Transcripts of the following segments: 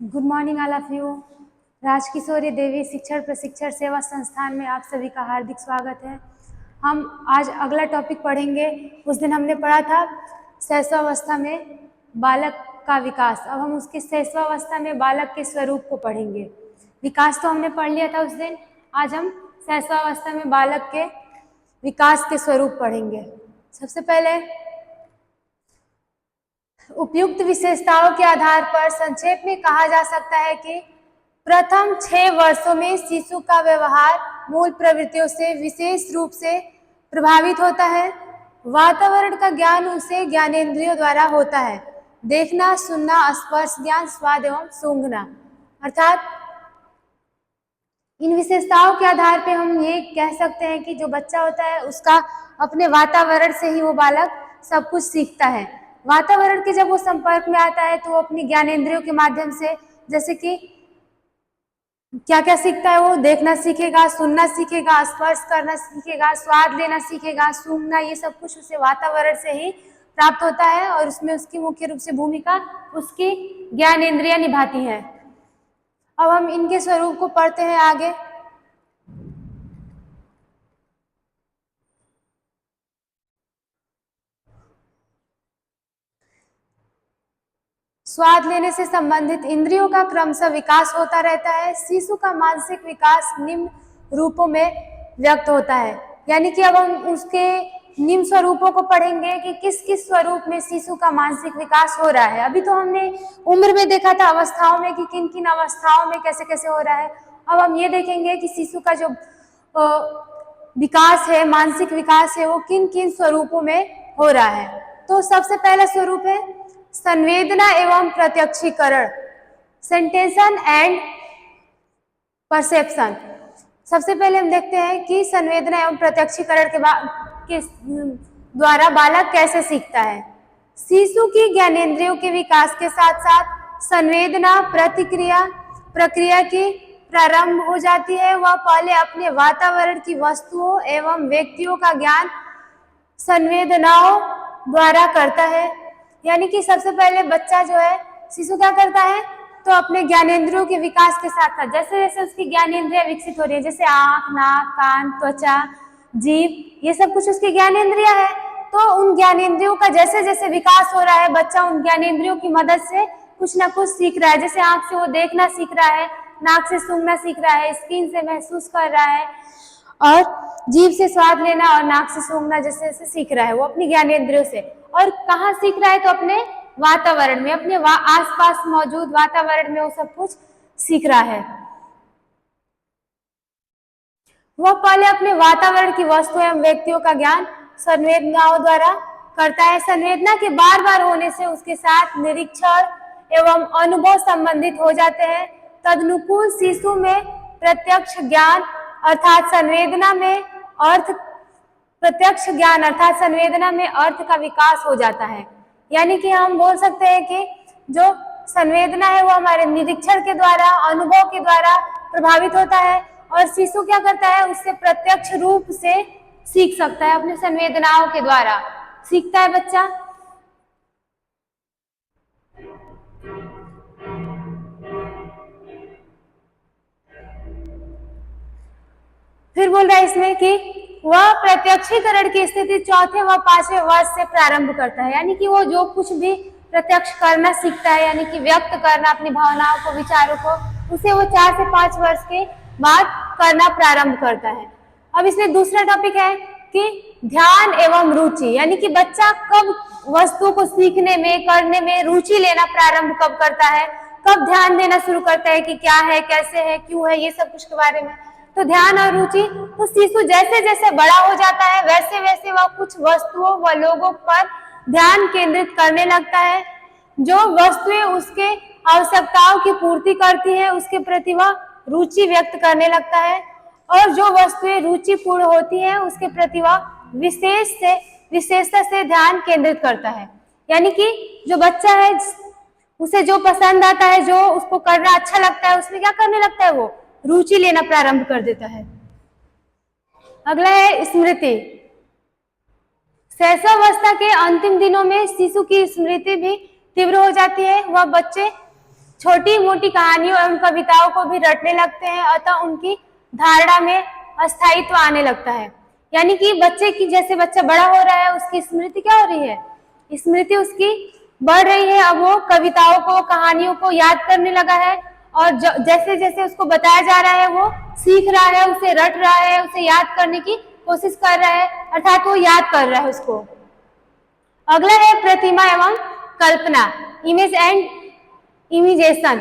Good morning all of you. Rajkishori Devi Shikshan Prashikshan सेवा संस्थान में आप सभी का हार्दिक स्वागत है। हम आज अगला टॉपिक पढ़ेंगे। उस दिन हमने पढ़ा था शैशवावस्था में बालक का विकास। अब हम उसकी शैशवावस्था में बालक के स्वरूप को पढ़ेंगे। विकास तो हमने पढ़ लिया था उस दिन। आज हम शैशवावस्था में बालक के विकास के स्वरूप पढ़ेंगे। सबसे पहले उपयुक्त विशेषताओं के आधार पर संक्षेप में कहा जा सकता है कि प्रथम 6 वर्षों में शिशु का व्यवहार मूल प्रवृत्तियों से विशेष रूप से प्रभावित होता है। वातावरण का ज्ञान उसे ज्ञानेंद्रियों द्वारा होता है। देखना, सुनना, स्पर्श ज्ञान, स्वाद एवं सूंघना। अर्थात इन विशेषताओं के आधार पर हम ये कह सकते हैं कि जो बच्चा होता है उसका अपने वातावरण से ही वो बालक सब कुछ सीखता है। वातावरण के जब वो संपर्क में आता है तो वो अपनी ज्ञानेंद्रियों के माध्यम से जैसे कि क्या क्या सीखता है, वो देखना सीखेगा, सुनना सीखेगा, स्पर्श करना सीखेगा, स्वाद लेना सीखेगा, सूंघना, ये सब कुछ उसे वातावरण से ही प्राप्त होता है और उसमें उसकी मुख्य रूप से भूमिका उसकी ज्ञानेंद्रियां निभाती हैं। अब हम इनके स्वरूप को पढ़ते हैं आगे। स्वाद लेने से संबंधित इंद्रियों का क्रमशः विकास होता रहता है। शिशु का मानसिक विकास निम्न रूपों में व्यक्त होता है। यानी कि अब हम उसके निम्न स्वरूपों को पढ़ेंगे कि किस किस स्वरूप में शिशु का मानसिक विकास हो रहा है। अभी तो हमने उम्र में देखा था अवस्थाओं में कि किन किन अवस्थाओं में कैसे कैसे हो रहा है। अब हम ये देखेंगे कि शिशु का जो विकास है, मानसिक विकास है, वो किन किन स्वरूपों में हो रहा है। तो सबसे पहला स्वरूप है संवेदना एवं प्रत्यक्षीकरण, सेंटेंशन एंड परसेप्शन। सबसे पहले हम देखते हैं कि संवेदना एवं प्रत्यक्षीकरण के द्वारा बालक कैसे सीखता है। शिशु की ज्ञानेंद्रियों के विकास के साथ साथ संवेदना प्रक्रिया की प्रारंभ हो जाती है। वह पहले अपने वातावरण की वस्तुओं एवं व्यक्तियों का ज्ञान संवेदनाओं द्वारा करता है। यानी कि सबसे पहले बच्चा जो है, शिशु क्या करता है, तो अपने ज्ञानेंद्रियों के विकास के साथ साथ जैसे जैसे उसकी ज्ञानेंद्रियां विकसित हो रही है, जैसे आंख, नाक, कान, त्वचा, जीभ, ये सब कुछ उसकी ज्ञानेंद्रियां है। तो उन ज्ञानेंद्रियों का जैसे जैसे विकास हो रहा है, बच्चा उन ज्ञानेंद्रियों की मदद से कुछ ना कुछ सीख रहा है। जैसे आंख से वो देखना सीख रहा है, नाक से सूंघना सीख रहा है, स्किन से महसूस कर रहा है और जीभ से स्वाद लेना और नाक से सूंघना जैसे जैसे सीख रहा है वो अपनी ज्ञानेंद्रियों से। और कहाँ सीख रहा है, तो अपने वातावरण में, अपने आसपास मौजूद वातावरण में वो सब कुछ सीख रहा है। वह पहले अपने वातावरण की वस्तु एवं व्यक्तियों का ज्ञान संवेदनाओं द्वारा करता है। संवेदना के बार बार होने से उसके साथ निरीक्षण एवं अनुभव संबंधित हो जाते हैं। तदनुकूल शिशु में प्रत्यक्ष ज्ञान अर्थात संवेदना में अर्थ का विकास हो जाता है। यानी कि हम बोल सकते हैं कि जो संवेदना है वो हमारे निरीक्षण के द्वारा, अनुभव के द्वारा प्रभावित होता है और शिशु क्या करता है, उससे प्रत्यक्ष रूप से सीख सकता है, अपने संवेदनाओं के द्वारा सीखता है बच्चा। फिर बोल रहा है इसमें कि वह प्रत्यक्षीकरण की स्थिति 4थे व 5वें वर्ष से प्रारंभ करता है। यानी कि वो जो कुछ भी प्रत्यक्ष करना सीखता है, यानी कि व्यक्त करना अपनी भावनाओं को, विचारों को, उसे वो 4 से 5 वर्ष के बाद करना प्रारंभ करता है। अब इसमें दूसरा टॉपिक है कि ध्यान एवं रुचि, यानी कि बच्चा कब वस्तु को सीखने में, करने में रुचि लेना प्रारंभ कब करता है, कब ध्यान देना शुरू करता है कि क्या है, कैसे है, क्यों है, ये सब कुछ के बारे में। तो ध्यान और रुचि, तो शिशु जैसे जैसे बड़ा हो जाता है वैसे वैसे वह कुछ वस्तुओं व लोगों पर ध्यान केंद्रित करने लगता है। जो वस्तुएं उसके आवश्यकताओं की पूर्ति करती है उसके प्रति वह रुचि व्यक्त करने लगता है और जो वस्तुएं रुचिपूर्ण होती है उसके प्रति वह विशेषता से ध्यान केंद्रित करता है। यानी कि जो बच्चा है उसे जो पसंद आता है, जो उसको करना अच्छा लगता है, उसमें क्या करने लगता है, वो रुचि लेना प्रारंभ कर देता है। अगला है स्मृति। शैशवावस्था के अंतिम दिनों में शिशु की स्मृति भी तीव्र हो जाती है। वह बच्चे छोटी मोटी कहानियों एवं कविताओं को भी रटने लगते हैं, अतः उनकी धारणा में अस्थायित्व आने लगता है। यानी कि बच्चे की, जैसे बच्चा बड़ा हो रहा है, उसकी स्मृति क्या हो रही है, स्मृति उसकी बढ़ रही है। अब वो कविताओं को, कहानियों को याद करने लगा है, और जैसे जैसे उसको बताया जा रहा है वो सीख रहा है, उसे रट रहा है, उसे याद करने की कोशिश कर रहा है, अर्थात वो याद कर रहा है उसको। अगला है प्रतिमा एवं कल्पना, इमेज एंड इमेजिनेशन।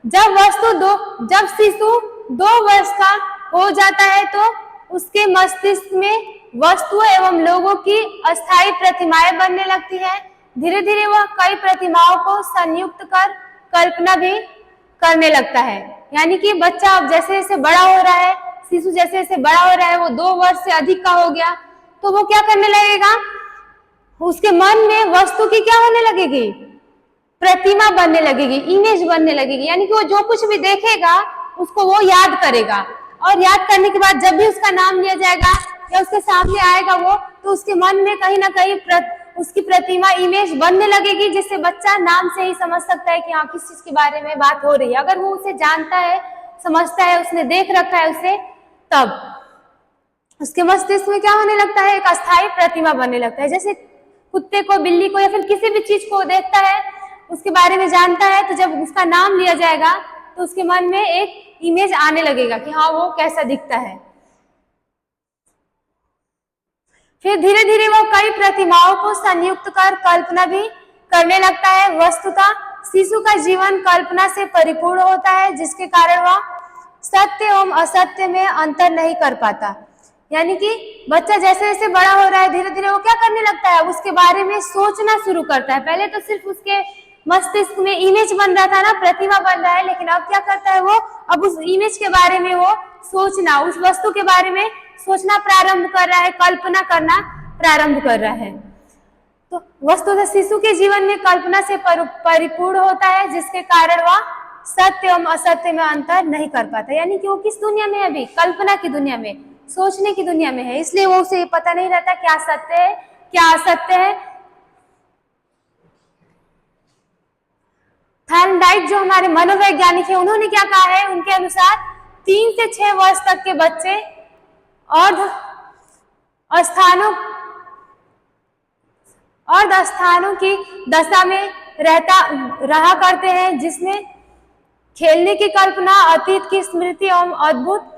जब शिशु 2 वर्ष का हो जाता है तो उसके मस्तिष्क में वस्तुओं एवं लोगों की अस्थायी प्रतिमाएं बनने लगती हैं। धीरे धीरे वह कई प्रतिमाओं को संयुक्त कर कल्पना भी करने लगता है। यानी कि बच्चा अब जैसे जैसे बड़ा हो रहा है, शिशु जैसे जैसे बड़ा हो रहा है, वो 2 वर्ष से अधिक का हो गया, तो वो क्या करने लगेगा, उसके मन में वस्तु की क्या होने लगेगी, प्रतिमा बनने लगेगी, इमेज बनने लगेगी। यानी कि वो जो कुछ भी देखेगा उसको वो याद करेगा, और याद करने के बाद जब भी उसका नाम लिया जाएगा या उसके सामने आएगा वो, तो उसके मन में कहीं ना कहीं उसकी प्रतिमा, इमेज बनने लगेगी, जिससे बच्चा नाम से ही समझ सकता है कि हाँ किस चीज के बारे में बात हो रही है। अगर वो उसे जानता है, समझता है, उसने देख रखा है उसे, तब उसके मस्तिष्क में क्या होने लगता है, एक अस्थायी प्रतिमा बनने लगता है। जैसे कुत्ते को, बिल्ली को या फिर किसी भी चीज को देखता है, उसके बारे में जानता है, तो जब उसका नाम लिया जाएगा तो उसके मन में एक इमेज आने लगेगा कि हाँ वो कैसा दिखता है। फिर धीरे धीरे वो कई प्रतिमाओं को संयुक्त कर कल्पना भी करने लगता है। वस्तुतः शिशु का जीवन कल्पना से परिपूर्ण होता है, जिसके कारण वह सत्य एवं असत्य में अंतर नहीं कर पाता। यानी कि बच्चा जैसे जैसे बड़ा हो रहा है, धीरे धीरे वो क्या करने लगता है, उसके बारे में सोचना शुरू करता है। पहले तो सिर्फ उसके मस्तिष्क में इमेज बन रहा था ना, प्रतिमा बन रहा है, लेकिन अब क्या करता है वो, अब उस इमेज के बारे में वो सोचना, उस वस्तु के बारे में सोचना प्रारंभ कर रहा है, कल्पना करना प्रारंभ कर रहा है। तो वस्तुतः शिशु के जीवन में कल्पना से परिपूर्ण होता है, जिसके कारण वह सत्य एवं असत्य में अंतर नहीं कर पाता। यानी कि वो किस दुनिया में है, अभी कल्पना की दुनिया में, सोचने की दुनिया में है, इसलिए वो उसे पता नहीं रहता क्या सत्य है क्या असत्य है। थॉर्नडाइक जो हमारे मनोवैज्ञानिक है, उन्होंने क्या कहा है, उनके अनुसार 3 से 6 वर्ष तक के बच्चे अर्ध स्थानों की दशा में रहा करते हैं, जिसमें खेलने की कल्पना, अतीत की स्मृति एवं अद्भुत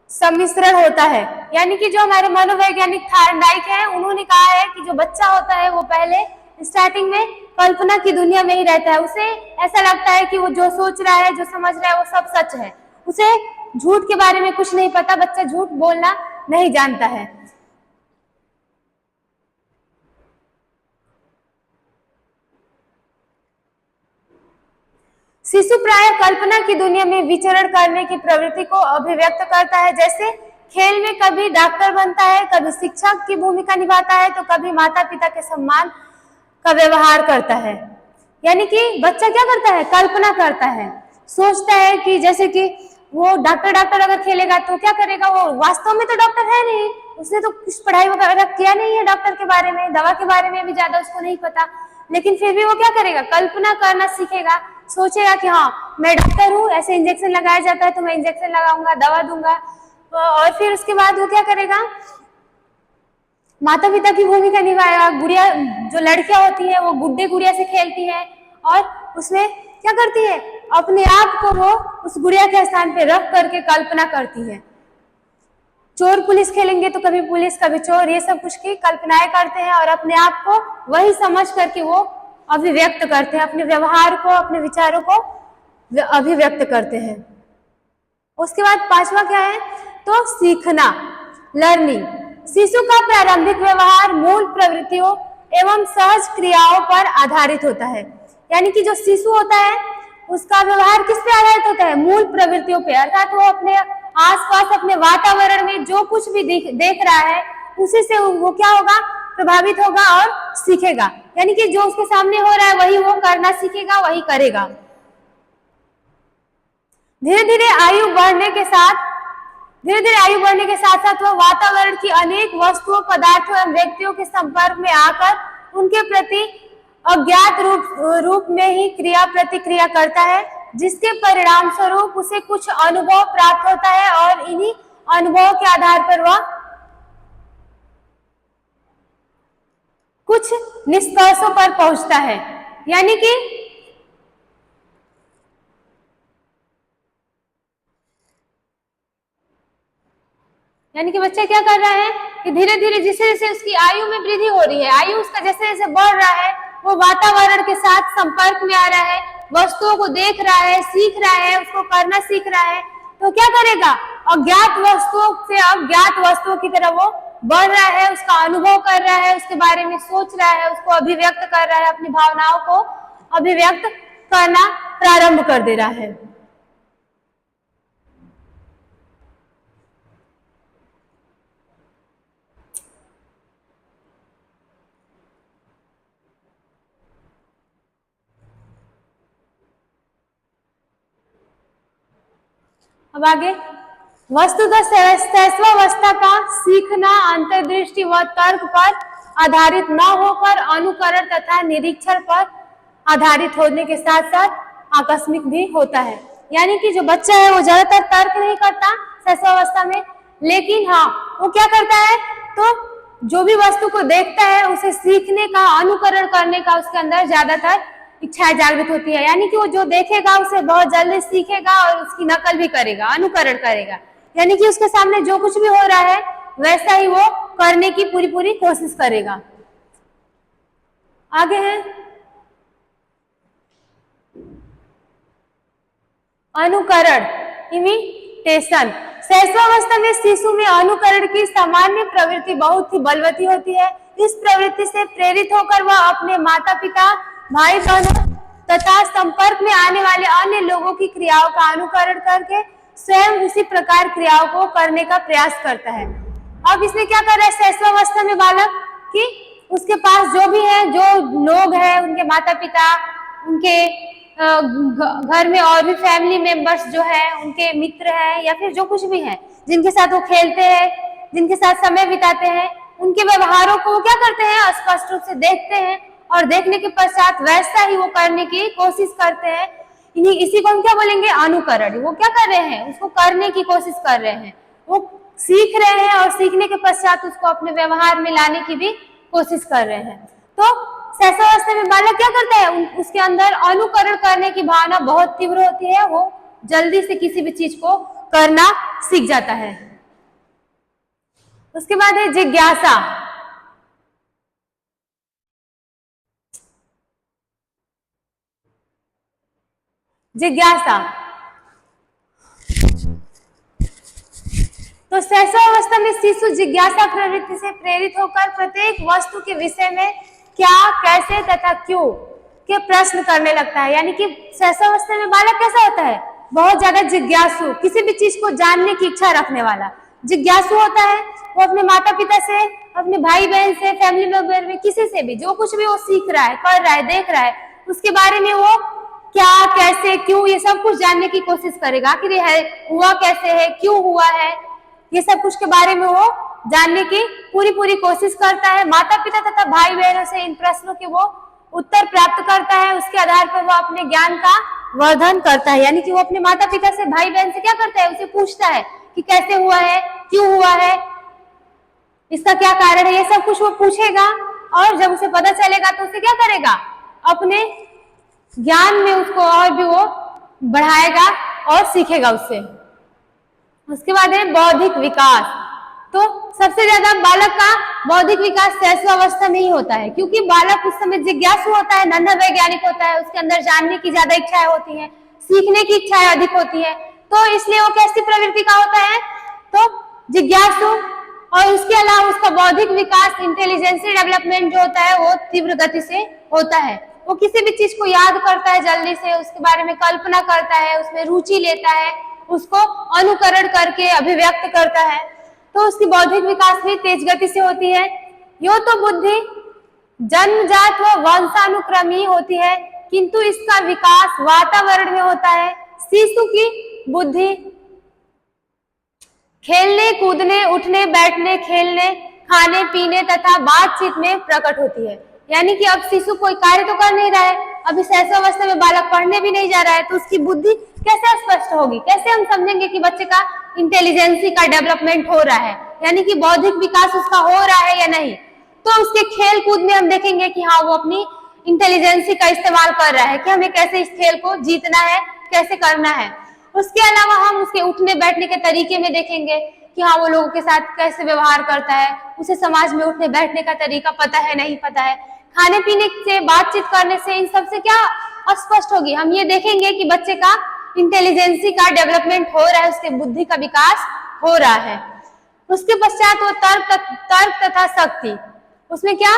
सम्मिश्रण होता है। यानी कि जो हमारे मनोवैज्ञानिक थॉर्नडाइक है, उन्होंने कहा है कि जो बच्चा होता है वो पहले स्टार्टिंग में कल्पना की दुनिया में ही रहता है। उसे ऐसा लगता है कि वो जो सोच रहा है, जो समझ रहा है, वो सब सच है। उसे झूठ के बारे में कुछ नहीं पता, बच्चा झूठ बोलना नहीं जानता है। शिशु प्राय कल्पना की दुनिया में विचरण करने की प्रवृत्ति को अभिव्यक्त करता है। जैसे खेल में कभी डॉक्टर बनता है, कभी शिक्षक की भूमिका निभाता है, तो कभी माता पिता के सम्मान का व्यवहार करता है। यानी कि बच्चा क्या करता है, कल्पना करता है, सोचता है कि जैसे कि वो डॉक्टर अगर खेलेगा तो क्या करेगा, वो वास्तव में तो डॉक्टर है नहीं, उसने तो कुछ पढ़ाई वगैरह किया नहीं है डॉक्टर के बारे में, दवा के बारे में भी ज्यादा उसको नहीं पता, लेकिन फिर भी वो क्या करेगा, कल्पना करना सीखेगा, सोचेगा कि हाँ मैं डॉक्टर हूँ, ऐसे इंजेक्शन लगाया जाता है तो मैं इंजेक्शन लगाऊंगा, दवा दूंगा। और फिर उसके बाद वो क्या करेगा, माता पिता की भूमिका निभाएगा। गुड़िया, जो लड़कियां होती है वो गुड्डे गुड़िया से खेलती है, और उसमें क्या करती है, अपने आप को वो उस गुड़िया के स्थान पे रख करके कल्पना करती है। चोर पुलिस खेलेंगे तो कभी पुलिस कभी चोर, ये सब कुछ की कल्पनाएं करते हैं, और अपने आप को वही समझ करके वो अभिव्यक्त करते हैं, अपने व्यवहार को, अपने विचारों को अभिव्यक्त करते हैं। उसके बाद 5वां क्या है, तो सीखना, लर्निंग। शिशु का प्रारंभिक व्यवहार मूल प्रवृत्तियों एवं सहज क्रियाओं पर आधारित होता है। यानी कि जो शिशु होता है उसका व्यवहार किस पे आधारित होता है, मूल प्रवृत्तियों पे, अर्थात वो अपने आसपास, अपने वातावरण में जो कुछ भी देख रहा है उसी से वो क्या होगा, प्रभावित होगा और सीखेगा। यानी कि जो उसके सामने हो रहा है वही वो करना सीखेगा, वही करेगा। धीरे धीरे आयु बढ़ने के साथ साथ वह वातावरण की अनेक वस्तुओं, पदार्थों एवं व्यक्तियों के संपर्क में आकर उनके प्रति अज्ञात रूप में ही क्रिया प्रतिक्रिया करता है। जिसके परिणाम स्वरूप उसे कुछ अनुभव प्राप्त होता है और इन्हीं अनुभवों के आधार पर वह कुछ निष्कर्षों पर पहुंचता है। यानी कि बच्चा क्या कर रहा है कि धीरे धीरे जैसे जैसे उसकी आयु में वृद्धि हो रही है, आयु उसका जैसे जैसे बढ़ रहा है, वो वातावरण के साथ संपर्क में आ रहा है, वस्तुओं को देख रहा है, सीख रहा है, उसको करना सीख रहा है, तो क्या करेगा, अज्ञात वस्तुओं से अज्ञात वस्तुओं की तरफ वो बढ़ रहा है, उसका अनुभव कर रहा है, उसके बारे में सोच रहा है, उसको अभिव्यक्त कर रहा है, अपनी भावनाओं को अभिव्यक्त करना प्रारंभ कर दे रहा है। अब आगे, वस्तुतः शैशवावस्था का सीखना अंतर्दृष्टि व तर्क पर आधारित न होकर अनुकरण तथा निरीक्षण पर आधारित होने के साथ साथ आकस्मिक भी होता है। यानी कि जो बच्चा है वो ज्यादातर तर्क नहीं करता शैशवावस्था में, लेकिन हाँ वो क्या करता है, तो जो भी वस्तु को देखता है उसे सीखने का, अनुकरण करने का उसके अंदर ज्यादातर इच्छा जागृत होती है। यानी कि वो जो देखेगा उसे बहुत जल्दी सीखेगा और उसकी नकल भी करेगा, अनुकरण करेगा। यानी कि उसके सामने जो कुछ भी हो रहा है वैसा ही वो करने की पूरी पूरी कोशिश करेगा। आगे है अनुकरण, इमिटेशन। शैशवावस्था में शिशु में अनुकरण की सामान्य प्रवृत्ति बहुत ही बलवती होती है। इस प्रवृत्ति से प्रेरित होकर वह अपने माता पिता, भाई बहनों तथा संपर्क में आने वाले अन्य लोगों की क्रियाओं का अनुकरण करके स्वयं उसी प्रकार क्रियाओं को करने का प्रयास करता है। अब इसमें क्या कर रहा है शैशवावस्था में बालक कि उसके पास जो भी है, जो लोग हैं, उनके माता पिता, उनके घर में और भी फैमिली मेंबर्स जो है, उनके मित्र हैं या फिर जो कुछ भी है जिनके साथ वो खेलते हैं, जिनके साथ समय बिताते हैं, उनके व्यवहारों को वो क्या करते हैं, स्पष्ट रूप से देखते हैं और देखने के पश्चात वैसा ही वो करने की कोशिश करते हैं। इसी को हम क्या बोलेंगे, अनुकरण। वो क्या कर रहे हैं, उसको करने की कोशिश कर रहे हैं, वो सीख रहे हैं और सीखने के पश्चात उसको अपने व्यवहार में लाने की भी कोशिश कर रहे हैं। तो शैशवावस्था में बालक क्या करता है, उसके अंदर अनुकरण करने की भावना बहुत तीव्र होती है, वो जल्दी से किसी भी चीज को करना सीख जाता है। उसके बाद है जिज्ञासा। जिज्ञासा तो शैशवावस्था में शिशु जिज्ञासा प्रवृत्ति से प्रेरित होकर प्रत्येक वस्तु के विषय में क्या, कैसे तथा क्यों के प्रश्न करने लगता है। यानी कि शैशवावस्था में बालक कैसा होता है, बहुत ज्यादा जिज्ञासु, किसी भी चीज को जानने की इच्छा रखने वाला जिज्ञासु होता है। वो अपने माता पिता से, अपने भाई बहन से, फैमिली मेंबर में किसी से भी जो कुछ भी वो सीख रहा है, कर रहा है, देख रहा है, उसके बारे में वो क्या, कैसे, क्यों, ये सब कुछ जानने की कोशिश करेगा। आखिर ये हुआ कैसे है, क्यों हुआ है, ये सब कुछ के बारे में वो जानने की पूरी कोशिश करता है। माता पिता तथा भाई बहनों से इन प्रश्नों के वो उत्तर प्राप्त करता है, उसके आधार पर वो अपने ज्ञान का वर्धन करता है। यानी कि वो अपने माता पिता से, भाई बहन से क्या करता है, उसे पूछता है कि कैसे हुआ है, क्यों हुआ है, इसका क्या कारण है, ये सब कुछ वो पूछेगा। और जब उसे पता चलेगा तो उसे क्या करेगा, अपने ज्ञान में उसको और भी वो बढ़ाएगा और सीखेगा उससे। उसके बाद है बौद्धिक विकास। तो सबसे ज्यादा बालक का बौद्धिक विकास शैशवावस्था में ही होता है, क्योंकि बालक उस समय जिज्ञासु होता है, नन्हा वैज्ञानिक होता है, उसके अंदर जानने की ज्यादा इच्छाएं होती हैं, सीखने की इच्छाएं अधिक होती है। तो इसलिए वो कैसी प्रवृत्ति का होता है, तो जिज्ञासु। और उसके अलावा उसका बौद्धिक विकास, इंटेलिजेंसी डेवलपमेंट जो होता है वो तीव्र गति से होता है। वो किसी भी चीज को याद करता है जल्दी से, उसके बारे में कल्पना करता है, उसमें रुचि लेता है, उसको अनुकरण करके अभिव्यक्त करता है। तो उसकी बौद्धिक विकास भी तेज गति से होती है। यो तो बुद्धि जन्मजात व वंशानुक्रमी होती है, किंतु इसका विकास वातावरण में होता है। शिशु की बुद्धि खेलने, कूदने, उठने, बैठने, खेलने, खाने पीने तथा बातचीत में प्रकट होती है। यानी कि अब शिशु कोई कार्य तो कर नहीं रहा है, अभी शैशवावस्था में बालक पढ़ने भी नहीं जा रहा है, तो उसकी बुद्धि कैसे स्पष्ट होगी? कैसे हम समझेंगे कि बच्चे का इंटेलिजेंसी का डेवलपमेंट हो रहा है, यानी कि बौद्धिक विकास उसका हो रहा है या नहीं? तो उसके खेल कूद में हम देखेंगे कि हाँ वो अपनी इंटेलिजेंसी का इस्तेमाल कर रहा है कि हमें कैसे इस खेल को जीतना है, कैसे करना है। उसके अलावा हम उसके उठने बैठने के तरीके में देखेंगे कि हाँ वो लोगों के साथ कैसे व्यवहार करता है, उसे समाज में उठने बैठने का तरीका पता है नहीं पता है, खाने पीने से, बातचीत करने से, इन सब से क्या स्पष्ट होगी? हम ये देखेंगे कि बच्चे का इंटेलिजेंसी का डेवलपमेंट हो रहा है, उसके बुद्धि का विकास हो रहा है। उसके पश्चात वो तर्क तथा शक्ति, उसमें क्या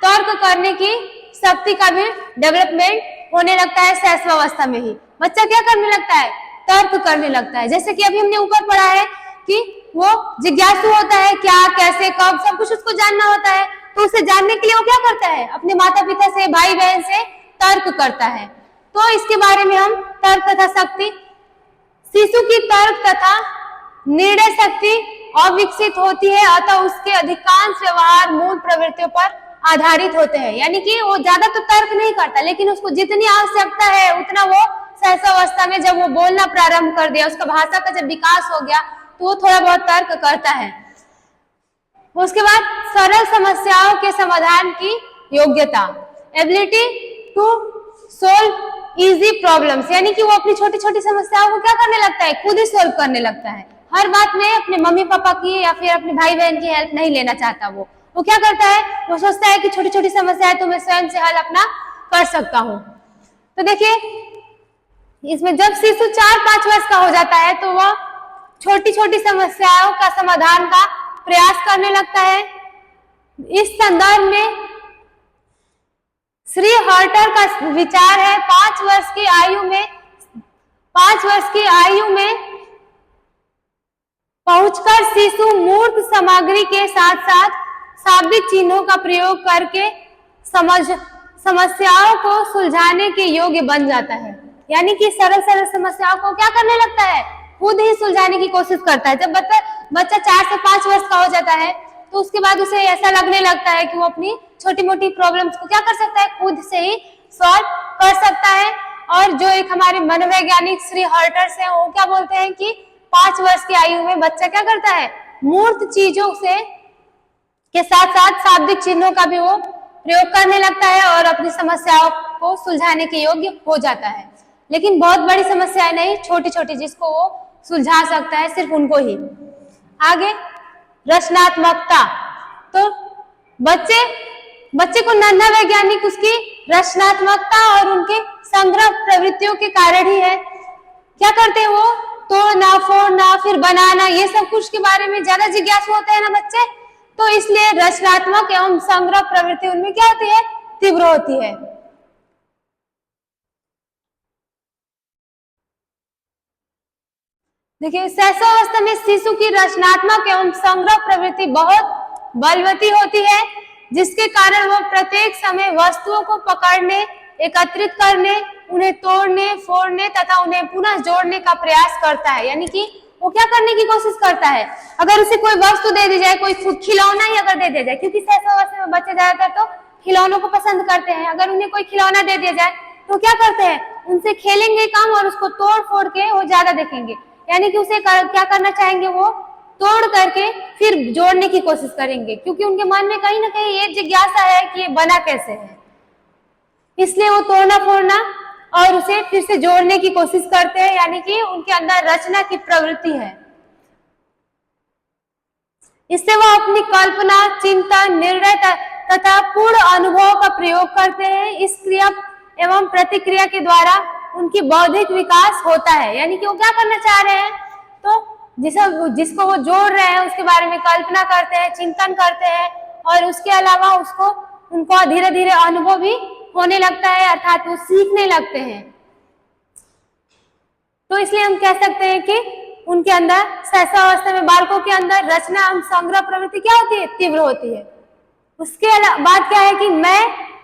तर्क करने की शक्ति का भी डेवलपमेंट होने लगता है शैशवावस्था में ही। बच्चा क्या करने लगता है? तर्क करने लगता है। जैसे कि अभी हमने ऊपर पढ़ा है कि वो जिज्ञासु होता है, क्या, कैसे, कब, सब कुछ उसको जानना होता है। तो उसे जानने के लिए वो क्या करता है? अपने माता पिता से, भाई बहन से तर्क करता है। तो इसके बारे में हम तर्क तथा शक्ति, शिशु की तर्क तथा निर्णय शक्ति अविकसित होती है, अतः उसके अधिकांश व्यवहार मूल प्रवृत्तियों पर आधारित होते हैं। यानी कि वो ज्यादा तो तर्क नहीं करता, लेकिन उसको जितनी आवश्यकता है उतना वो शैशवावस्था में जब वो बोलना प्रारंभ कर दिया, उसका भाषा का जब विकास हो गया, तो वो थोड़ा बहुत तर्क करता है। उसके बाद सरल समस्याओं के समाधान की योग्यता, ability to solve easy problems, यानी कि वो अपनी छोटी छोटी समस्याओं को क्या करने लगता है? खुद ही सोल्व करने लगता है। हर बात में अपने मम्मी पापा की या फिर अपने भाई बहन की हेल्प नहीं लेना चाहता। वो क्या करता है? वो सोचता है कि छोटी छोटी समस्याएं तो मैं स्वयं से हल अपना कर सकता हूँ। तो देखिए इसमें जब शिशु 4-5 वर्ष का हो जाता है तो वह छोटी छोटी समस्याओं का समाधान का प्रयास करने लगता है। इस संदर्भ में श्री हर्टर का विचार है 5 वर्ष की आयु में पहुंचकर शिशु मूर्त सामग्री के साथ साथ शाब्दिक चिन्हों का प्रयोग करके समस्याओं को सुलझाने के योग्य बन जाता है। यानी कि सरल सरल समस्याओं को क्या करने लगता है? खुद ही सुलझाने की कोशिश करता है। जब बच्चा 4 से 5 वर्ष का हो जाता है तो उसके बाद उसे ऐसा लगने लगता है कि वो अपनी छोटी मोटी प्रॉब्लम्स को क्या कर सकता है? खुद से ही सॉल्व कर सकता है। और जो एक हमारे मनोवैज्ञानिक श्री हर्टर्स हैं, वो क्या बोलते हैं कि 5 वर्ष की आयु में बच्चा क्या करता है? मूर्त चीजों से के साथ साथ शाब्दिक चिन्हों का भी वो प्रयोग करने लगता है और अपनी समस्याओं को सुलझाने के योग्य हो जाता है। लेकिन बहुत बड़ी समस्याएं नहीं, छोटी छोटी जिसको वो सुलझा सकता है, सिर्फ उनको ही। आगे रचनात्मकता, तो बच्चे को नन्हा वैज्ञानिक उसकी रचनात्मकता और उनके संग्रह प्रवृत्तियों के कारण ही है। क्या करते हैं वो? तोड़ना, फोड़ना, फिर बनाना, ये सब कुछ के बारे में ज्यादा जिज्ञासु होते हैं ना बच्चे, तो इसलिए रचनात्मक एवं संग्रह प्रवृत्ति उनमें क्या होती है? तीव्र होती है। देखिए शैशवावस्था में शिशु की रचनात्मक एवं संग्रह प्रवृत्ति बहुत बलवती होती है, जिसके कारण वो प्रत्येक समय वस्तुओं को पकड़ने, एकत्रित करने, उन्हें तोड़ने, फोड़ने तथा उन्हें पुनः जोड़ने का प्रयास करता है। यानी कि वो क्या करने की कोशिश करता है? अगर उसे कोई वस्तु दे दी जाए, कोई खिलौना ही अगर दे दिया जाए, क्योंकि शैशवावस्था में बच्चे ज्यादातर तो खिलौनों को पसंद करते हैं, अगर उन्हें कोई खिलौना दे दिया जाए तो क्या करते हैं? उनसे खेलेंगे कम और उसको तोड़ फोड़ के वो ज्यादा देखेंगे। यानी कि उसे क्या करना चाहेंगे? वो तोड़ करके फिर जोड़ने की कोशिश करेंगे, क्योंकि उनके मन में कहीं ना कहीं ये जिज्ञासा है कि ये बना कैसे है। इसलिए वो तोड़ना फोड़ना और उसे फिर से जोड़ने की कोशिश करते हैं। यानी कि उनके अंदर रचना की प्रवृत्ति है। इससे वो अपनी कल्पना, चिंतन, निर्णय तथा पूर्ण अनुभव का प्रयोग करते हैं। इस क्रिया एवं प्रतिक्रिया के द्वारा उनकी बौद्धिक विकास होता है। यानी कि वो क्या करना चाह रहे हैं? तो जिसको वो जोड़ रहे हैं उसके बारे में कल्पना करते हैं, चिंतन करते हैं, और उसके अलावा उनको धीरे धीरे अनुभव भी होने लगता है, अर्थात वो सीखने लगते हैं। तो इसलिए हम कह सकते हैं कि उनके अंदर शैशवावस्था में बालकों के अंदर रचना एवं संग्रह प्रवृत्ति क्या होती है? तीव्र होती है। उसके बाद क्या है कि मैं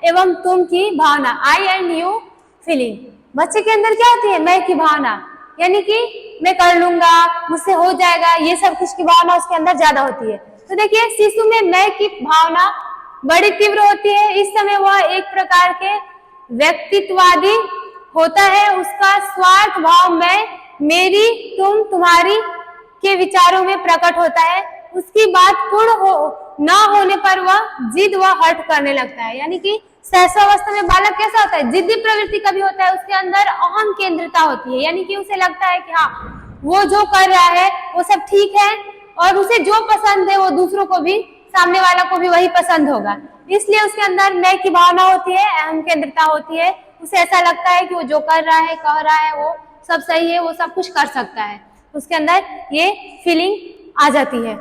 एवं तुम की भावना, आई एंड यू फीलिंग, बच्चे के अंदर क्या होती है? मैं की भावना, यानी कि मैं कर लूंगा, मुझसे हो जाएगा, ये सब कुछ की भावना उसके अंदर ज्यादा होती है। तो देखिए शिशु में मैं की भावना बड़ी तीव्र होती है। इस समय वह एक प्रकार के व्यक्तित्ववादी होता है, उसका स्वार्थ भाव मैं, मेरी, तुम, तुम्हारी के विचारों में प्रकट होता है। उसकी बात पूर्ण न होने पर वह जिद व हठ करने लगता है। यानी कि शैशवावस्था में बालक कैसा होता है, जिद्दी प्रवृत्ति का भी होता है, उसके अंदर अहम केंद्रिता होती है। यानी कि उसे लगता है कि हाँ वो जो कर रहा है वो सब ठीक है, और उसे जो पसंद है वो दूसरों को भी, सामने वाला को भी वही पसंद होगा। इसलिए उसके अंदर मैं की भावना होती है, अहम केंद्रिता होती है। उसे ऐसा लगता है कि वो जो कर रहा है, कह रहा है, वो सब सही है, वो सब कुछ कर सकता है। उसके अंदर ये फीलिंग आ जाती है।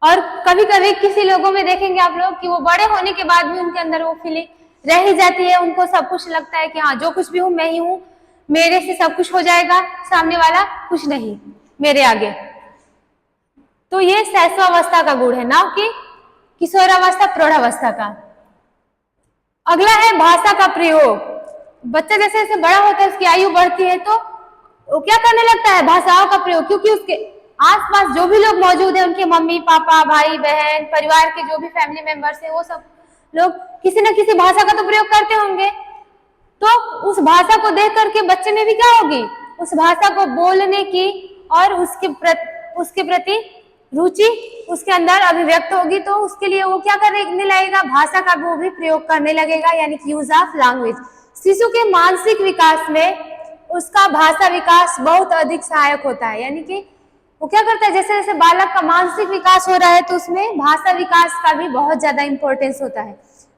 और कभी कभी किसी लोगों में देखेंगे आप लोग कि वो बड़े होने के बाद भी उनके अंदर वो फीलिंग रह ही जाती है। उनको सब कुछ लगता है कि हाँ जो कुछ भी हूँ मैं ही हूँ, मेरे से सब कुछ हो जाएगा, सामने वाला कुछ नहीं मेरे आगे। तो ये शैशवावस्था का गुण है, ना कि किशोरावस्था प्रौढ़ावस्था का। अगला है भाषा का प्रयोग। बच्चा जैसे जैसे बड़ा होता है, उसकी आयु बढ़ती है, तो वो क्या करने लगता है, भाषाओं का प्रयोग। क्योंकि उसके आसपास जो भी लोग मौजूद है, उनके मम्मी पापा भाई बहन, परिवार के जो भी फैमिली मेंबर्स है, वो सब लोग किसी न किसी भाषा का तो प्रयोग करते होंगे। तो उस भाषा को देख करके बच्चे में भी क्या होगी, उस भाषा को बोलने की और उसके प्रति रुचि उसके अंदर अभिव्यक्त होगी। तो उसके लिए वो क्या करने लगेगा, भाषा का वो भी प्रयोग करने लगेगा, यानी कि यूज ऑफ लैंग्वेज। शिशु के मानसिक विकास में उसका भाषा विकास बहुत अधिक सहायक होता है। यानी कि वो क्या करता है, जैसे जैसे बालक का मानसिक विकास हो रहा है, तो उसमें भाषा विकास का भी बहुत ज्यादा इंपॉर्टेंस होता है।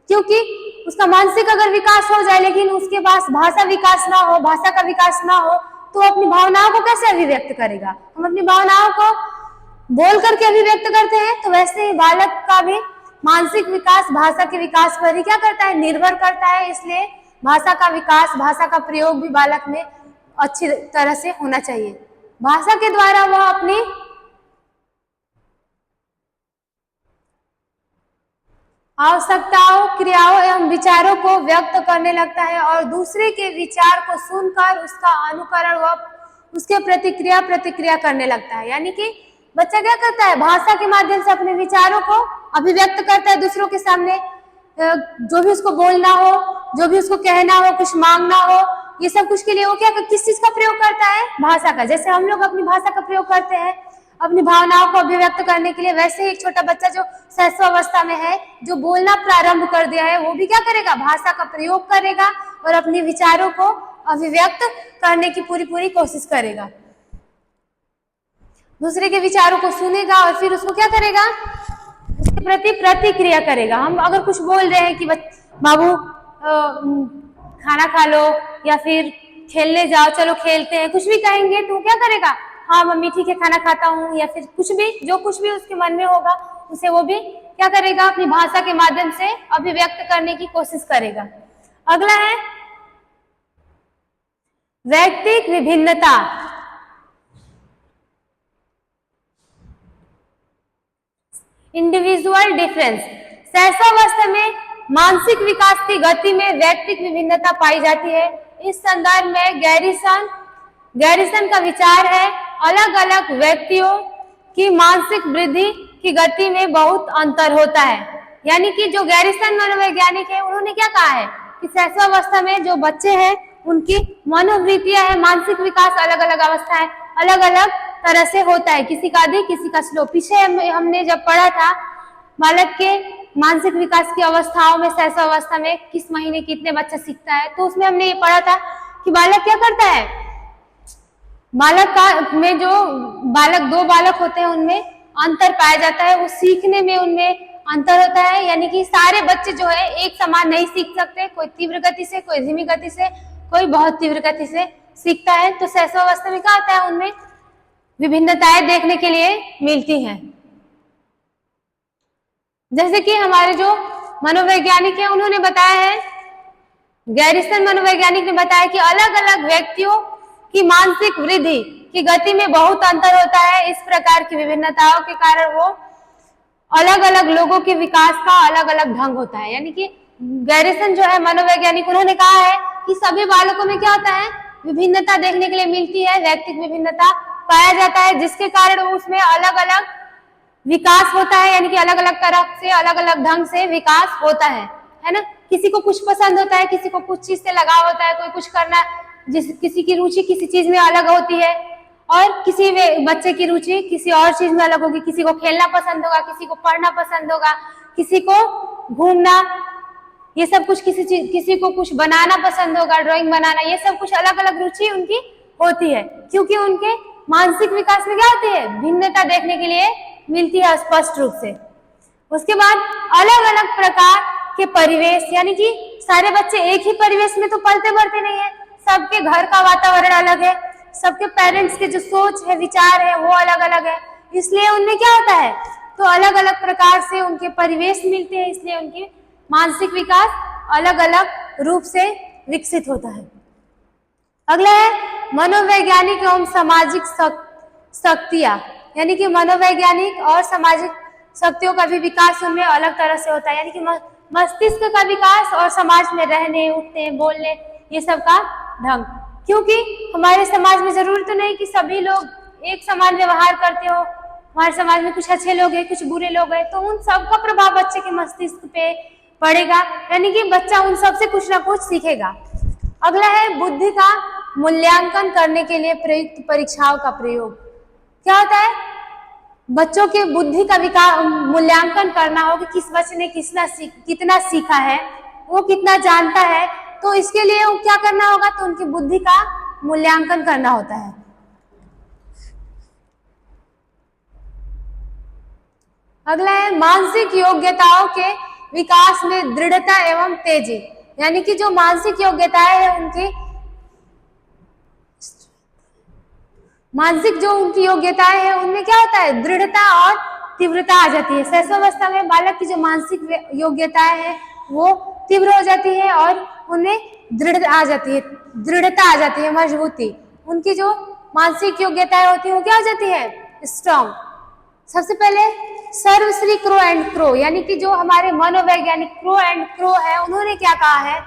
क्योंकि उसका मानसिक अगर विकास हो जाए लेकिन उसके पास भाषा विकास ना हो, भाषा का विकास ना हो, तो अपनी भावनाओं को कैसे अभिव्यक्त करेगा। हम अपनी भावनाओं को बोल करके अभिव्यक्त करते हैं, तो वैसे ही बालक का भी मानसिक विकास भाषा के विकास पर ही क्या करता है, निर्भर करता है। इसलिए भाषा का विकास, भाषा का प्रयोग भी बालक में अच्छी तरह से होना चाहिए। भाषा के द्वारा वह अपनी आवश्यकताओं, क्रियाओं एवं विचारों को व्यक्त करने लगता है, और दूसरे के विचार को सुनकर उसका अनुकरण व उसके प्रतिक्रिया करने लगता है। यानी कि बच्चा क्या करता है, भाषा के माध्यम से अपने विचारों को अभिव्यक्त करता है दूसरों के सामने। जो भी उसको बोलना हो, जो भी उसको कहना हो, कुछ मांगना हो, ये सब कुछ के लिए वो क्या, किस चीज का प्रयोग करता है, भाषा का। जैसे हम लोग अपनी भाषा का प्रयोग करते हैं अपनी भावनाओं को अभिव्यक्त करने के लिए, वैसे ही एक छोटा बच्चा जो शैशवावस्था में है, जो बोलना प्रारंभ कर दिया है, वो भी क्या करेगा, भाषा का प्रयोग करेगा और अपने विचारों को अभिव्यक्त करने की पूरी कोशिश करेगा। दूसरे के विचारों को सुनेगा और फिर उसको क्या करेगा, उसके प्रति प्रतिक्रिया करेगा। हम अगर कुछ बोल रहे हैं कि बाबू खाना खा लो, या फिर खेलने जाओ, चलो खेलते हैं, कुछ भी कहेंगे, तो क्या करेगा, हाँ मम्मी ठीक है खाना खाता हूँ, या फिर कुछ भी, जो कुछ भी उसके मन में होगा उसे वो भी क्या करेगा, अपनी भाषा के माध्यम से अभिव्यक्त करने की कोशिश करेगा। अगला है वैयक्तिक विभिन्नता। Individual difference. शैशवावस्था में मानसिक विकास की गति में वैयक्तिक विभिन्नता पाई जाती है। इस संदर्भ में गैरिसन का विचार है, अलग अलग व्यक्तियों की मानसिक वृद्धि की गति में बहुत अंतर होता है। यानी कि जो गैरिसन मनोवैज्ञानिक है, उन्होंने क्या कहा है कि शैशवावस्था में जो बच्चे हैं उनकी मनोवृत्तियां है, मानसिक विकास अलग अलग अवस्था है, अलग अलग तरह से होता है, किसी का अधिक किसी का स्लो। पीछे हमने जब पढ़ा था बालक के मानसिक विकास की अवस्थाओं में, शैशवावस्था में किस महीने कितने बच्चा सीखता है, तो उसमें हमने ये पढ़ा था कि बालक क्या करता है, बालक का में जो दो बालक होते हैं उनमें अंतर पाया जाता है, वो सीखने में उनमें अंतर होता है। यानी कि सारे बच्चे जो है एक समान नहीं सीख सकते, कोई तीव्र गति से, कोई धीमी गति से, कोई बहुत तीव्र गति से सीखता है। तो शैशवावस्था में क्या होता है, उनमें विभिन्नताएं देखने के लिए मिलती हैं। जैसे कि हमारे जो मनोवैज्ञानिक है उन्होंने बताया है, गैरिसन मनोवैज्ञानिक ने बताया कि अलग अलग व्यक्तियों की मानसिक वृद्धि की गति में बहुत अंतर होता है। इस प्रकार की विभिन्नताओं के कारण वो अलग अलग लोगों के विकास का अलग अलग ढंग होता है। यानी कि गैरिसन जो है मनोवैज्ञानिक, उन्होंने कहा है कि सभी बालकों में क्या होता है, विभिन्नता देखने के लिए मिलती है, वैयक्तिक विभिन्नता पाया जाता है, जिसके कारण उसमें अलग अलग विकास होता है। यानी कि अलग अलग तरह से, अलग अलग ढंग से विकास होता है ना। किसी को कुछ पसंद होता है, किसी को कुछ चीज से लगाव होता है, कोई कुछ करना, किसी की रुचि किसी चीज में अलग होती है और किसी बच्चे की रुचि किसी और चीज में अलग होगी। किसी को खेलना पसंद होगा, किसी को पढ़ना पसंद होगा, किसी को घूमना, ये सब कुछ किसी को कुछ बनाना पसंद होगा, ड्राइंग बनाना, ये सब कुछ अलग अलग रुचि उनकी होती है, क्योंकि उनके मानसिक विकास में क्या होती है, भिन्नता देखने के लिए मिलती है स्पष्ट रूप से। उसके बाद अलग अलग प्रकार के परिवेश, यानी कि सारे बच्चे एक ही परिवेश में तो पलते बढ़ते नहीं है, सबके घर का वातावरण अलग है, सबके पेरेंट्स के जो सोच है, विचार है, वो अलग अलग है, इसलिए उनमें क्या होता है, तो अलग अलग प्रकार से उनके परिवेश मिलते हैं, इसलिए उनके मानसिक विकास अलग अलग रूप से विकसित होता है। अगला है मनोवैज्ञानिक एवं सामाजिक शक्तियां, यानी कि मनोवैज्ञानिक और सामाजिक शक्तियों का भी विकास उनमें अलग तरह से होता है, यानी कि मस्तिष्क का विकास और समाज में रहने, उठने, बोलने, ये सब का ढंग, क्योंकि हमारे समाज में जरूरी तो नहीं कि सभी लोग एक समान व्यवहार करते हो, हमारे समाज में कुछ अच्छे लोग हैं, कुछ बुरे लोग हैं, तो उन सबका प्रभाव बच्चे के मस्तिष्क पे पड़ेगा, यानी कि बच्चा उन सबसे कुछ ना कुछ सीखेगा। अगला है बुद्धि का मूल्यांकन करने के लिए प्रयुक्त परीक्षाओं का प्रयोग। क्या होता है, बच्चों के बुद्धि का मूल्यांकन करना हो कि किस बच्चे ने कितना सीखा है, वो कितना जानता है, तो इसके लिए वो क्या करना होगा, तो उनकी बुद्धि का मूल्यांकन करना होता है। अगला है मानसिक योग्यताओं के विकास में दृढ़ता एवं तेजी, यानी कि जो मानसिक योग्यताएं हैं उनकी उनकी योग्यताएं हैं उनमें क्या होता है, दृढ़ता और तीव्रता आ जाती है। शैशवावस्था में बालक की जो मानसिक योग्यताएं हैं वो तीव्र हो जाती है और उनमें दृढ़ता आ जाती है, मजबूती। उनकी जो मानसिक योग्यताएं होती है वो क्या हो जाती है, स्ट्रॉन्ग। सबसे पहले सर्वश्री क्रो एंड क्रो, यानी कि जो हमारे मनोवैज्ञानिक क्रो एंड क्रो है, उन्होंने क्या कहा है,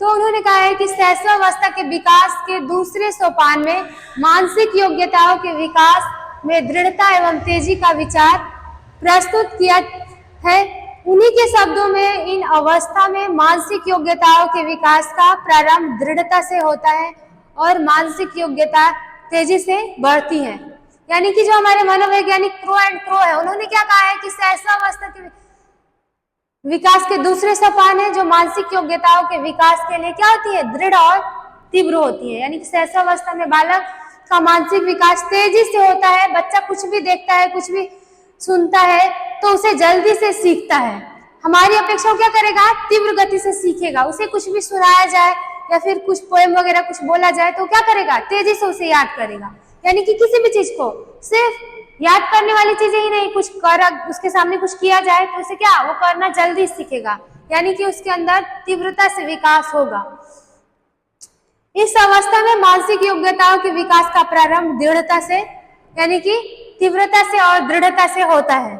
तो उन्होंने कहा है कि शैशवावस्था के विकास के दूसरे सोपान में मानसिक योग्यताओं के विकास में दृढ़ता एवं तेजी का विचार प्रस्तुत किया है। उन्हीं के शब्दों में इन अवस्था में मानसिक योग्यताओं के विकास का प्रारंभ दृढ़ता से होता है और मानसिक योग्यता तेजी से बढ़ती है। यानी कि जो हमारे मनोवैज्ञानिक क्रो एंड क्रो है, उन्होंने क्या कहा है कि शैशवावस्था के विकास के दूसरे सोपान है जो मानसिक योग्यताओं के विकास के लिए क्या होती है, दृढ़ और तीव्र होती है। यानी कि शैशवावस्था में बालक का मानसिक विकास तेजी से होता है, बच्चा कुछ भी देखता है, कुछ भी सुनता है तो उसे जल्दी से सीखता है। हमारी अपेक्षा क्या करेगा, तीव्र गति से सीखेगा। उसे कुछ भी सुनाया जाए या फिर कुछ पोएम वगैरह कुछ बोला जाए तो क्या करेगा, तेजी से उसे याद करेगा। यानी कि किसी भी चीज को सिर्फ याद करने वाली चीजें ही नहीं, कुछ कर उसके सामने कुछ किया जाए तो उसे क्या, वो करना जल्दी सीखेगा, यानी कि उसके अंदर तीव्रता से विकास होगा। इस अवस्था में मानसिक योग्यताओं के विकास का प्रारंभ दृढ़ता से, यानी कि तीव्रता से और दृढ़ता से होता है।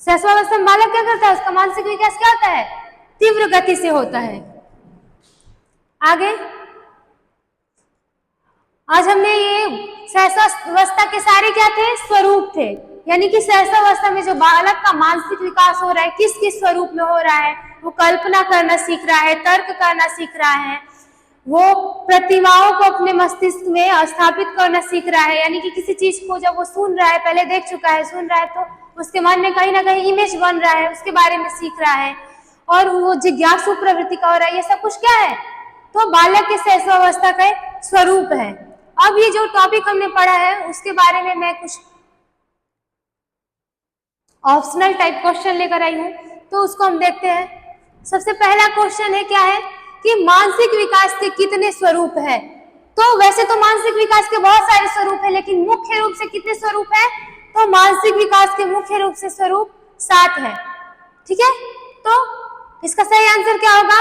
शैशवावस्था में बालक क्या करता है, उसका मानसिक विकास क्या होता है, तीव्र गति से होता है। आगे आज हमने ये शैशवावस्था के सारे क्या थे, स्वरूप थे, यानी कि शैशवावस्था में जो बालक का मानसिक विकास हो रहा है किस किस स्वरूप में हो रहा है, वो कल्पना करना सीख रहा है, तर्क करना सीख रहा है, वो प्रतिमाओं को अपने मस्तिष्क में स्थापित करना सीख रहा है। यानी कि किसी चीज को जब वो सुन रहा है, पहले देख चुका है, सुन रहा है तो उसके मन में कहीं ना कहीं इमेज बन रहा है, उसके बारे में सीख रहा है और वो जिज्ञासु प्रवृत्ति का हो रहा है। ये सब कुछ क्या है, तो बालक के शैशवावस्था का स्वरूप है। अब ये जो टॉपिक हमने पढ़ा है उसके बारे में मैं कुछ ऑप्शनल टाइप क्वेश्चन लेकर आई हूं, तो उसको हम देखते हैं। सबसे पहला क्वेश्चन है, क्या है कि मानसिक विकास के कितने स्वरूप है। तो वैसे तो मानसिक विकास के बहुत सारे स्वरूप है, लेकिन मुख्य रूप से कितने स्वरूप है, तो मानसिक विकास के मुख्य रूप से स्वरूप 7 है। ठीक है, तो इसका सही आंसर क्या होगा,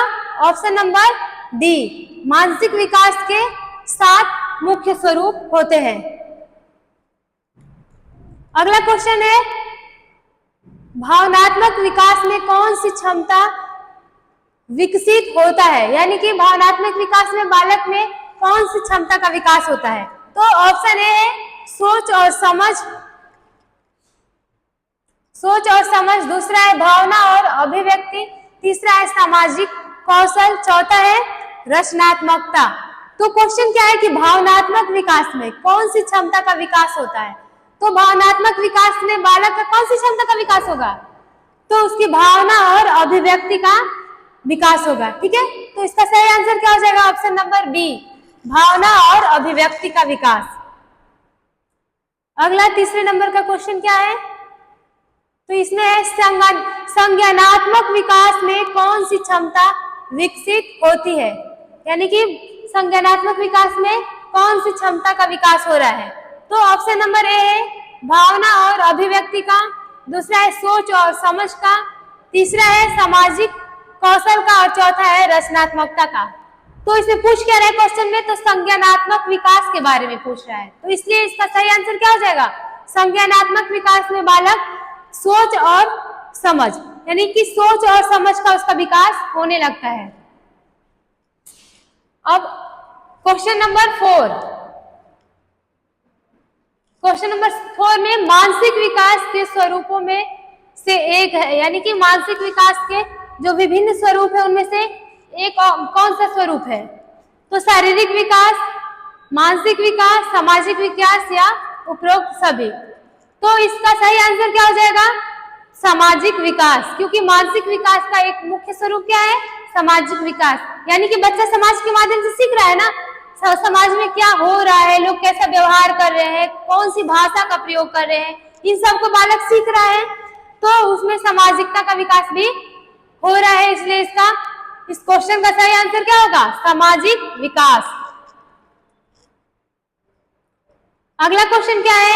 ऑप्शन नंबर डी, मानसिक विकास के 7 मुख्य स्वरूप होते हैं। अगला क्वेश्चन है, भावनात्मक विकास में कौन सी क्षमता विकसित होता है, यानी कि भावनात्मक विकास में बालक में कौन सी क्षमता का विकास होता है। तो ऑप्शन ए है सोच और समझ, दूसरा है भावना और अभिव्यक्ति, तीसरा है सामाजिक कौशल, चौथा है रचनात्मकता। तो क्वेश्चन क्या है कि भावनात्मक विकास में कौन सी क्षमता का विकास होता है? तो भावनात्मक विकास में बालक का कौन सी क्षमता का विकास होगा? तो उसकी भावना और अभिव्यक्ति का विकास होगा। ठीक है, तो इसका सही आंसर क्या हो जाएगा? ऑप्शन नंबर बी, भावना और अभिव्यक्ति का विकास। अगला तीसरे नंबर का क्वेश्चन क्या है? तो इसमें है संज्ञानात्मक विकास में कौन सी क्षमता विकसित होती है? यानी कि संज्ञानात्मक विकास में कौन सी क्षमता का विकास हो रहा है? तो ऑप्शन नंबर ए है भावना और अभिव्यक्ति का, दूसरा है सोच और समझ का, तीसरा है सामाजिक कौशल का और चौथा है रचनात्मकता का। तो इसमें पूछ क्या रहा है क्वेश्चन में? तो संज्ञानात्मक विकास के बारे में पूछ रहा है, तो इसलिए इसका सही आंसर क्या हो जाएगा? संज्ञानात्मक विकास में बालक सोच और समझ, यानी कि सोच और समझ का उसका विकास होने लगता है। अब क्वेश्चन नंबर 4, क्वेश्चन नंबर 4 में मानसिक विकास के स्वरूपों में से एक है, यानी कि मानसिक विकास के जो विभिन्न स्वरूप है उनमें से एक कौन सा स्वरूप है? तो शारीरिक विकास, मानसिक विकास, सामाजिक विकास या उपरोक्त सभी। तो इसका सही आंसर क्या हो जाएगा? सामाजिक विकास, क्योंकि मानसिक विकास का एक मुख्य स्वरूप क्या है? सामाजिक विकास, यानी कि बच्चा समाज के माध्यम से सीख रहा है ना, समाज में क्या हो रहा है, लोग कैसा व्यवहार कर रहे हैं, कौन सी भाषा का प्रयोग कर रहे हैं, इन सब को बालक सीख रहा है, तो उसमें सामाजिकता का विकास भी हो रहा है। इसलिए इस क्वेश्चन का सही आंसर क्या होगा? सामाजिक विकास। अगला क्वेश्चन क्या है?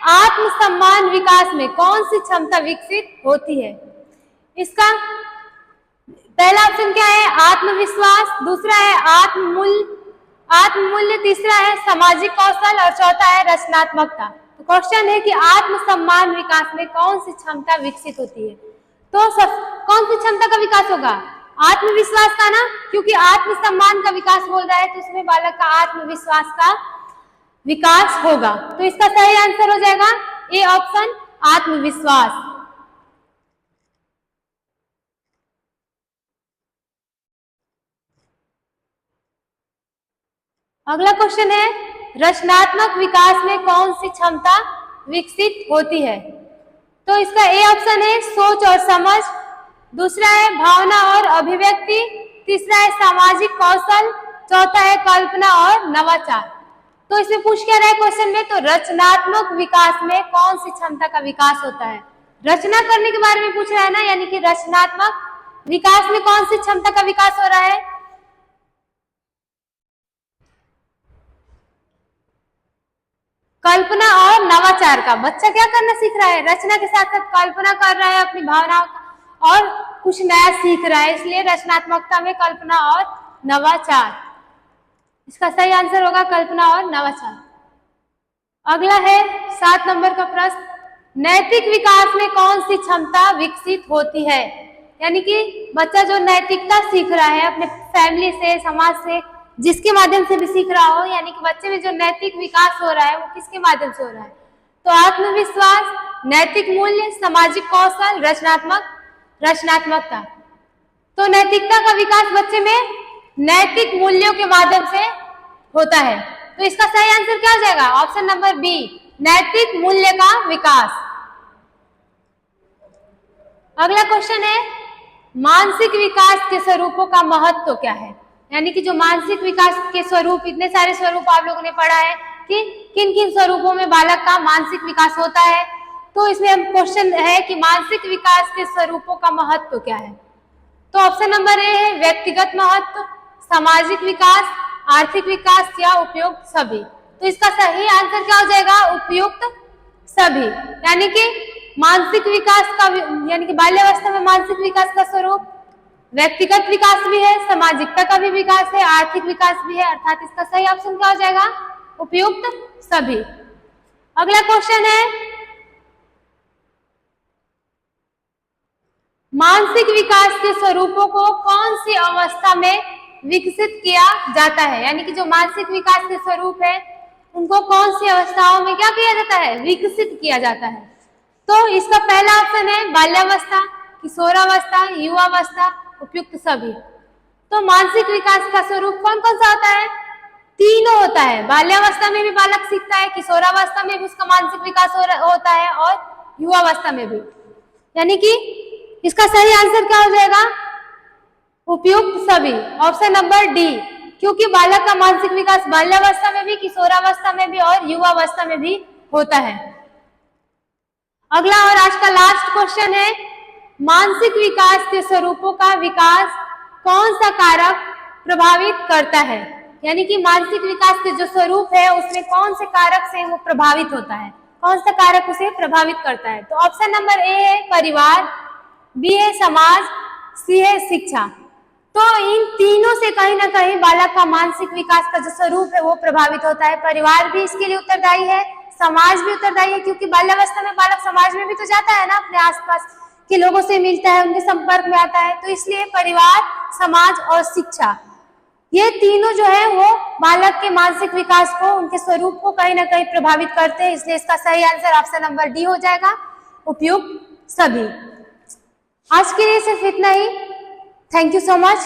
आत्मसम्मान विकास में कौन सी क्षमता विकसित होती है? इसका पहला ऑप्शन क्या है? आत्मविश्वास, दूसरा है आत्ममूल्य, तीसरा है सामाजिक कौशल और चौथा है रचनात्मकता। तो क्वेश्चन है कि आत्मसम्मान विकास में कौन सी क्षमता विकसित होती है? तो कौन सी क्षमता का विकास होगा? आत्मविश्वास का ना, क्योंकि आत्मसम्मान का विकास बोल रहा है तो उसमें बालक का आत्मविश्वास का विकास होगा। तो इसका सही आंसर हो जाएगा ए ऑप्शन, आत्मविश्वास। अगला क्वेश्चन है रचनात्मक विकास में कौन सी क्षमता विकसित होती है? तो इसका ए ऑप्शन है सोच और समझ, दूसरा है भावना और अभिव्यक्ति, तीसरा है सामाजिक कौशल, चौथा है कल्पना और नवाचार। तो इसमें पूछ क्या रहा है क्वेश्चन में? तो रचनात्मक विकास में कौन सी क्षमता का विकास होता है? रचना करने के बारे में पूछ रहा है ना, यानी कि रचनात्मक विकास में कौन सी क्षमता का विकास हो रहा है? कल्पना और नवाचार का। बच्चा क्या करना सीख रहा है? रचना के साथ साथ कल्पना कर रहा है अपनी भावनाओं का और कुछ नया सीख रहा है, इसलिए रचनात्मकता में कल्पना और नवाचार। इसका सही आंसर होगा कल्पना और नवाचार। अगला है 7 नंबर का प्रश्न, नैतिक विकास में कौन सी क्षमता विकसित होती है? यानी कि बच्चा जो नैतिकता सीख रहा है अपने फैमिली से, समाज से, जिसके माध्यम से भी सीख रहा हो, यानी कि बच्चे में जो नैतिक विकास हो रहा है वो किसके माध्यम से हो रहा है? तो आत्मविश्वास, नैतिक मूल्य, सामाजिक कौशल, रचनात्मकता। तो नैतिकता का विकास बच्चे में नैतिक मूल्यों के माध्यम से होता है। तो इसका सही आंसर क्या हो जाएगा? ऑप्शन नंबर बी, नैतिक मूल्य का विकास। अगला क्वेश्चन है मानसिक विकास के स्वरूपों का महत्व क्या है? यानी कि जो मानसिक विकास के स्वरूप, इतने सारे स्वरूप आप लोगों ने पढ़ा है कि किन किन स्वरूपों में बालक का मानसिक विकास होता है। तो इसमें क्वेश्चन है कि मानसिक विकास के स्वरूपों का महत्व क्या है? तो ऑप्शन नंबर ए है व्यक्तिगत महत्व, सामाजिक विकास, आर्थिक विकास या उपयुक्त सभी। तो इसका सही आंसर क्या हो जाएगा? उपयुक्त सभी। यानी कि मानसिक विकास का, यानी कि बाल्यावस्था में मानसिक विकास का स्वरूप व्यक्तिगत विकास भी है, सामाजिकता का भी विकास है, आर्थिक विकास भी है, अर्थात इसका सही ऑप्शन क्या हो जाएगा? उपयुक्त सभी। अगला क्वेश्चन है मानसिक विकास के स्वरूपों को कौन सी अवस्था में विकसित किया जाता है? यानी कि जो मानसिक विकास के स्वरूप है उनको कौन सी अवस्थाओं में क्या किया जाता है? विकसित किया जाता है। तो इसका पहला ऑप्शन है बाल्यावस्था, किशोरावस्था, युवावस्था उपयुक्त सभी। तो मानसिक विकास का स्वरूप कौन कौन सा होता है? तीनों होता है। बाल्यावस्था में भी बालक सीखता है, किशोरावस्था में भी उसका मानसिक विकास होता है और युवावस्था में भी। यानी कि इसका सही आंसर क्या हो जाएगा? उपयुक्त सभी, ऑप्शन नंबर डी। क्योंकि बालक का मानसिक विकास बाल्यावस्था में भी, किशोरावस्था में भी और युवावस्था में भी होता है। अगला और आज का लास्ट क्वेश्चन है, मानसिक विकास के स्वरूपों का विकास कौन सा कारक प्रभावित करता है? यानी कि मानसिक विकास के जो स्वरूप है उसमें कौन से कारक से वो प्रभावित होता है, कौन सा कारक उसे प्रभावित करता है? तो ऑप्शन नंबर ए है परिवार, बी है समाज, सी है शिक्षा। तो इन तीनों से कहीं ना कहीं बालक का मानसिक विकास का जो स्वरूप है वो प्रभावित होता है। परिवार भी इसके लिए उत्तरदायी है, समाज भी उत्तरदायी है, क्योंकि बाल्यावस्था में बालक समाज में भी तो जाता है ना, अपने आसपास के लोगों से मिलता है, उनके संपर्क में आता है। तो इसलिए परिवार, समाज और शिक्षा, ये तीनों जो है वो बालक के मानसिक विकास को, उनके स्वरूप को कहीं ना कहीं प्रभावित करते हैं। इसलिए इसका सही आंसर ऑप्शन नंबर डी हो जाएगा, उपयुक्त सभी। आज के लिए सिर्फ इतना ही। Thank you so much.